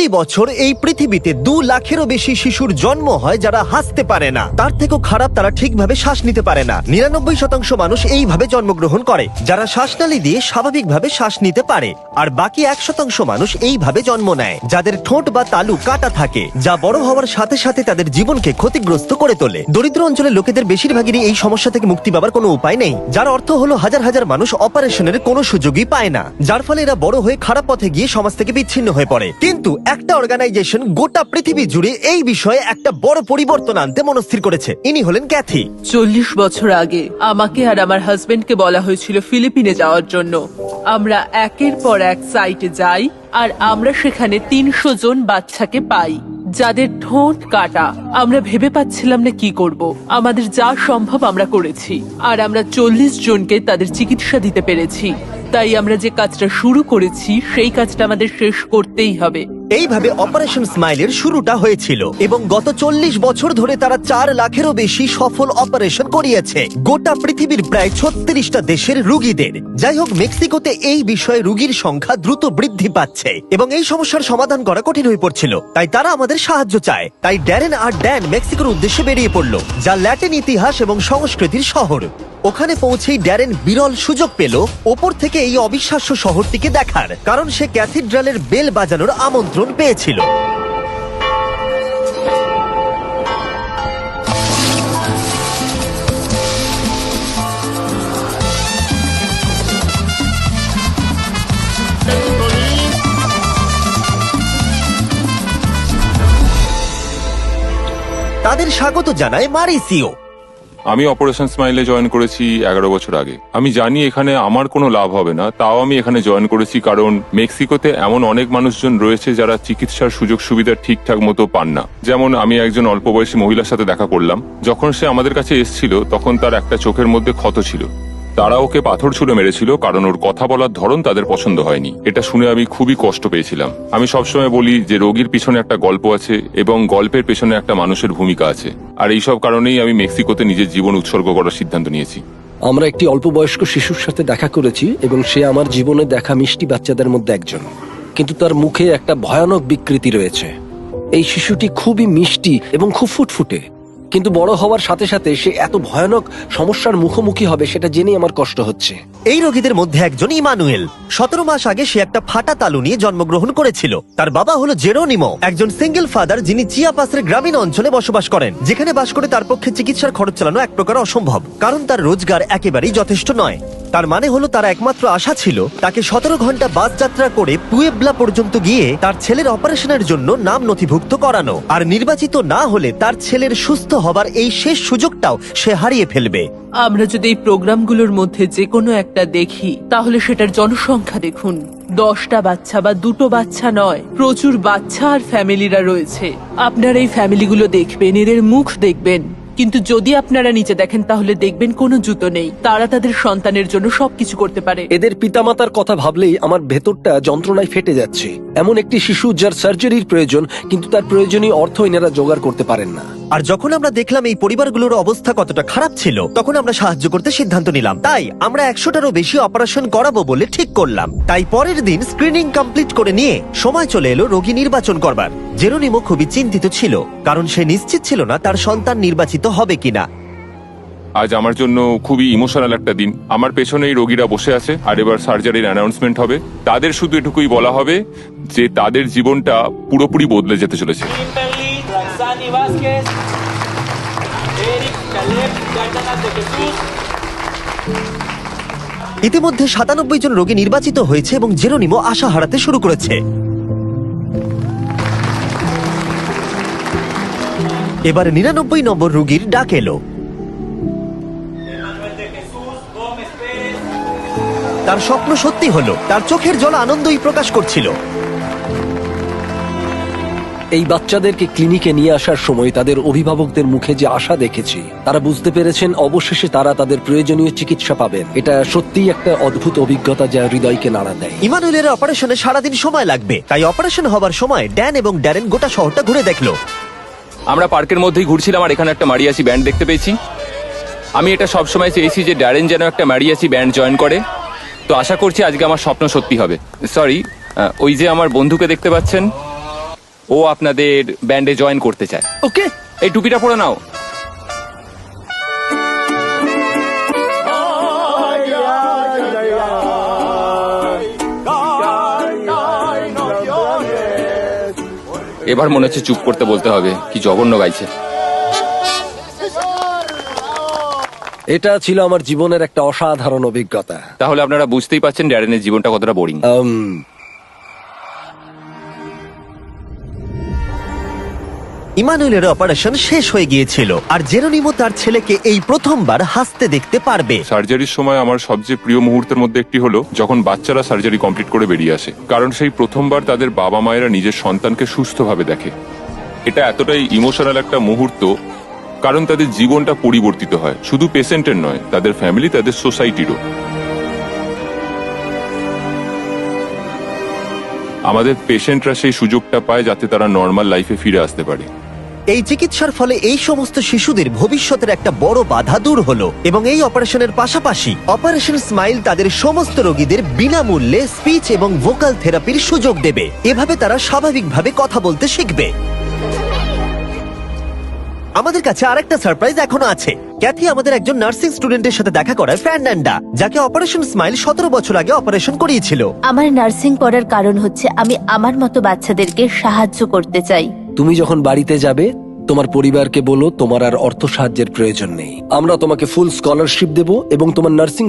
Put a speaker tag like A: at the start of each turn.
A: প্রতি বছর এই পৃথিবীতে 2 লাখেরও বেশি শিশুর জন্ম হয় যারা হাসতে পারে না। তার থেকেও খারাপ, তারা ঠিকভাবে শ্বাস নিতে পারে না। 99% মানুষ এইভাবে জন্মগ্রহণ করে, যারা শ্বাসনালী দিয়ে স্বাভাবিকভাবে শ্বাস নিতে পারে। আর বাকি 1% মানুষ এইভাবে জন্ম নেয়, যাদের ঠোঁট বা তালু কাটা থাকে, যা বড় হওয়ার সাথে সাথে তাদের জীবনকে ক্ষতিগ্রস্ত করে তোলে। দরিদ্র অঞ্চলের লোকেদের বেশিরভাগেরই এই সমস্যা থেকে মুক্তি পাবার কোনো উপায় নেই, যার অর্থ হলো হাজার হাজার মানুষ অপারেশনের কোনো সুযোগই পায় না, যার ফলে এরা বড় হয়ে খারাপ পথে গিয়ে সমাজ থেকে বিচ্ছিন্ন হয়ে পড়ে। কিন্তু একটা অর্গানাইজেশন গোটা পৃথিবী জুড়ে এই বিষয়ে একটা বড় পরিবর্তন আনতে মনস্থির করেছে। ইনি হলেন ক্যাথি।
B: 40 বছর আগে আমাকে আর আমার হাজবেন্ডকে বলা হয়েছিল ফিলিপিনে যাওয়ার জন্য। আমরা একের পর এক সাইটে যাই আর আমরা সেখানে 300 জন বাচ্চাকে পাই যাদের ঠোঁট কাটা। আমরা ভেবে পাচ্ছিলাম না কি করব। আমাদের যা সম্ভব আমরা করেছি, আর আমরা 40 জনকে তাদের চিকিৎসা দিতে পেরেছি। তাই আমরা যে কাজটা শুরু করেছি সেই কাজটা আমাদের শেষ করতেই হবে।
A: এইভাবে অপারেশন স্মাইলের শুরুটা হয়েছিল এবং গত 40 বছর ধরে তারা 4 লাখেরও বেশি সফল অপারেশন করিয়েছে গোটা পৃথিবীর প্রায় 36টা দেশের রোগীদের। যাই হোক, মেক্সিকোতে এই বিষয়ে রোগীর সংখ্যা দ্রুত বৃদ্ধি পাচ্ছে এবং এই সমস্যার সমাধান করা কঠিন হয়ে পড়ছিল। তাই তারা আমাদের সাহায্য চায়। তাই ড্যারেন আর ড্যান মেক্সিকোর উদ্দেশ্যে বেরিয়ে পড়ল, যা ল্যাটিন ইতিহাস এবং সংস্কৃতির শহর। ওখানে পৌঁছেই ড্যারেন বিরল সুযোগ পেল ওপর থেকে এই অবিশ্বাস্য শহরটিকে দেখার, কারণ সে ক্যাথিড্রালের বেল বাজানোর আমন্ত্রণ পেয়েছিল। তাদের স্বাগত জানায় মারিসিও।
C: আমি অপারেশন স্মাইলে জয়েন করেছি 11 বছর আগে। আমি জানি এখানে আমার কোনো লাভ হবে না, তাও আমি এখানে জয়েন করেছি কারণ মেক্সিকোতে এমন অনেক মানুষজন রয়েছে যারা চিকিৎসার সুযোগ সুবিধা ঠিকঠাক মতো পান না। যেমন আমি একজন অল্প বয়সী মহিলার সাথে দেখা করলাম। যখন সে আমাদের কাছে এসেছিল তখন তার একটা চোখের মধ্যে ক্ষত ছিল। তারা ওকে পাথর ছুঁড়ে মেরেছিল কারণ ওর কথা বলার ধরন তাদের পছন্দ হয়নি। এটা শুনে আমি খুবই কষ্ট পেয়েছিলাম। আমি সবসময় বলি যে রোগীর পিছনে একটা গল্প আছে এবং গল্পের পেছনে একটা মানুষের ভূমিকা আছে। আর এইসব কারণেই আমি মেক্সিকোতে নিজের জীবন উৎসর্গ করার সিদ্ধান্ত নিয়েছি।
D: আমরা একটি অল্প বয়স্ক শিশুর সাথে দেখা করেছি এবং সে আমার জীবনে দেখা মিষ্টি বাচ্চাদের মধ্যে একজন, কিন্তু তার মুখে একটা ভয়ানক বিকৃতি রয়েছে। এই শিশুটি খুবই মিষ্টি এবং খুব ফুটফুটে, কিন্তু বড় হওয়ার সাথে সাথে সে এত ভয়ানক সমস্যার মুখোমুখি হবে সেটা জেনেই আমার কষ্ট হচ্ছে।
A: এই রোগীদের মধ্যে একজন ইমানুয়েল। 17 মাস আগে সে একটা ফাটা তালু নিয়ে জন্মগ্রহণ করেছিল। তার বাবা হলো জেরোনিমো, একজন সিঙ্গেল ফাদার যিনি চিয়াপাসের গ্রামীণ অঞ্চলে বসবাস করেন, যেখানে বাস করে তার পক্ষে চিকিৎসার খরচ চালানো এক প্রকার অসম্ভব, কারণ তার রোজগার একেবারেই যথেষ্ট নয়। তার মানে হলো তার একমাত্র আশা ছিল তাকে 17 ঘন্টা বাস যাত্রা করে পুয়েবলা পর্যন্ত গিয়ে তার ছেলের অপারেশনের জন্য নাম নথিভুক্ত করানো, আর নির্বাচিত না হলে তার ছেলের সুস্থ হবার এই শেষ সুযোগটাও সে হারিয়ে ফেলবে।
B: আমরা যদি এই প্রোগ্রামগুলোর মধ্যে যে কোনো একটা দেখি তাহলে সেটার জনসংখ্যা দেখুন। 10টা বাচ্চা বা 2টো বাচ্চা নয়, প্রচুর বাচ্চা আর ফ্যামিলিরা রয়েছে। আপনারা এই ফ্যামিলিগুলো দেখবেন, এদের মুখ দেখবেন, কিন্তু যদি আপনারা নিচে দেখেন তাহলে দেখবেন কোনো জুতো নেই। তারা তাদের সন্তানের জন্য সবকিছু করতে পারে।
D: এদের পিতামাতার কথা ভাবলেই আমার ভেতরটা যন্ত্রণায় ফেটে যাচ্ছে। এমন একটি শিশু যার সার্জারির প্রয়োজন, কিন্তু তার প্রয়োজনীয় অর্থ এনারা জোগাড় করতে পারেন না।
A: আর যখন আমরা দেখলাম এই পরিবারগুলোর অবস্থা কতটা খারাপ ছিল, তখন আমরা সাহায্য করতে সিদ্ধান্ত নিলাম। তাই আমরা 100টারও বেশি অপারেশন করাবো বলে ঠিক করলাম। তাই পরের দিন স্ক্রিনিং কমপ্লিট করে নিয়ে সময় চলে এলো রোগী নির্বাচন করবার। জেরোনিমো খুবই চিন্তিত ছিল, কারণ সে নিশ্চিত ছিল না তার সন্তান নির্বাচিত হবে কিনা।
C: আজ আমার জন্য খুবই ইমোশনাল একটা দিন। আমার পেছনেই রোগীরা বসে আছে আর এবার সার্জারির অ্যানাউন্সমেন্ট হবে। তাদের শুধু এটুকুই বলা হবে যে তাদের জীবনটা পুরোপুরি বদলে যেতে চলেছে।
A: ইতিমধ্যে 97 জন রোগী নির্বাচিত হয়েছে এবং জেরোনিমো আশা হারাতে শুরু করেছে। এবার 99 নম্বর রোগীর ডাক এলো। তার স্বপ্ন সত্যি হলো, তার চোখের জল আনন্দই প্রকাশ করছিল।
D: এই বাচ্চাদেরকে ক্লিনিকে নিয়ে আসার সময় তাদের অভিভাবকদের মুখে যে আশা দেখেছি, তারা বুঝতে পেরেছেন অবশেষে তারা তাদের প্রয়োজনীয় চিকিৎসা পাবেন। এটা সত্যিই একটা অদ্ভুত অভিজ্ঞতা যা হৃদয়কে নাড়া দেয়।
A: ইমানুয়েলের অপারেশনে সারাদিন সময় লাগবে, তাই অপারেশন হবার সময় ড্যান এবং ড্যারেন গোটা শহরটা ঘুরে দেখলো।
E: আমরা পার্কের মধ্যেই ঘুরছিলাম আর এখানে একটা মারিয়াসি ব্যান্ড দেখতে পেয়েছি। আমি এটা সবসময় চেয়েছি যে ড্যারেন যেন একটা মারিয়াসি ব্যান্ড জয়েন করে। তো আশা করছি আজকে আমার স্বপ্ন সত্যি হবে। সরি, ওই যে আমার বন্ধুকে দেখতে পাচ্ছেন, ও আপনাদের ব্যান্ডে জয়েন করতে চায়।
D: ওকে,
E: এই টুপিটা পরে নাও। এবার মনে হচ্ছে চুপ করতে বলতে হবে, কি জঘন্য গাইছে।
D: এটা ছিল আমার জীবনের একটা অসাধারণ অভিজ্ঞতা।
E: তাহলে আপনারা বুঝতেই পারছেন ড্যারেনের জীবনটা কতটা বোরিং।
A: ইমানুয়েলের অপারেশন শেষ হয়ে গিয়েছিল আর জেরোনিমো তার ছেলেকে এই প্রথমবার হাসতে দেখতে পারবে।
C: সার্জারির সময় আমার সবচেয়ে প্রিয় মুহূর্তের মধ্যে একটি হলো যখন বাচ্চারা সার্জারি কমপ্লিট করে বেরিয়ে আসে, কারণ সেই প্রথমবার তাদের বাবা মায়েরা নিজের সন্তানকে সুস্থভাবে দেখে। এটা এতটাই ইমোশনাল একটা মুহূর্ত, কারণ তাদের জীবনটা পরিবর্তিত হয়, শুধু পেশেন্টের নয়, তাদের ফ্যামিলি, তাদের সোসাইটিরও। আমাদের পেশেন্টরা সেই সুযোগটা পায় যাতে তারা নর্মাল লাইফে ফিরে আসতে পারে।
A: এই চিকিৎসার ফলে এই সমস্ত শিশুদের ভবিষ্যতের একটা বড় বাধা দূর হলো এবং এই অপারেশনের পাশাপাশি অপারেশন স্মাইল তাদের সমস্ত রোগীদের বিনামূল্যে স্পিচ এবং ভোকাল থেরাপির সুযোগ দেবে। এভাবে তারা স্বাভাবিকভাবে কথা বলতে শিখবে। আমাদের কাছে আরেকটা সারপ্রাইজ এখনো আছে। ক্যাথি আমাদের একজন নার্সিং স্টুডেন্টের সাথে দেখা করায়, ফার্নান্ডা, যাকে অপারেশন স্মাইল 17 বছর আগে অপারেশন করিয়েছিল।
F: আমার নার্সিং করার কারণ হচ্ছে আমি আমার মতো বাচ্চাদেরকে সাহায্য করতে চাই।
D: তুমি যখন বাড়িতে যাবে তোমার পরিবারকে বলো তোমার আর অর্থ সাহায্যের প্রয়োজন নেই। আমরা তোমাকে ফুল স্কলারশিপ দেব এবং তোমার নার্সিং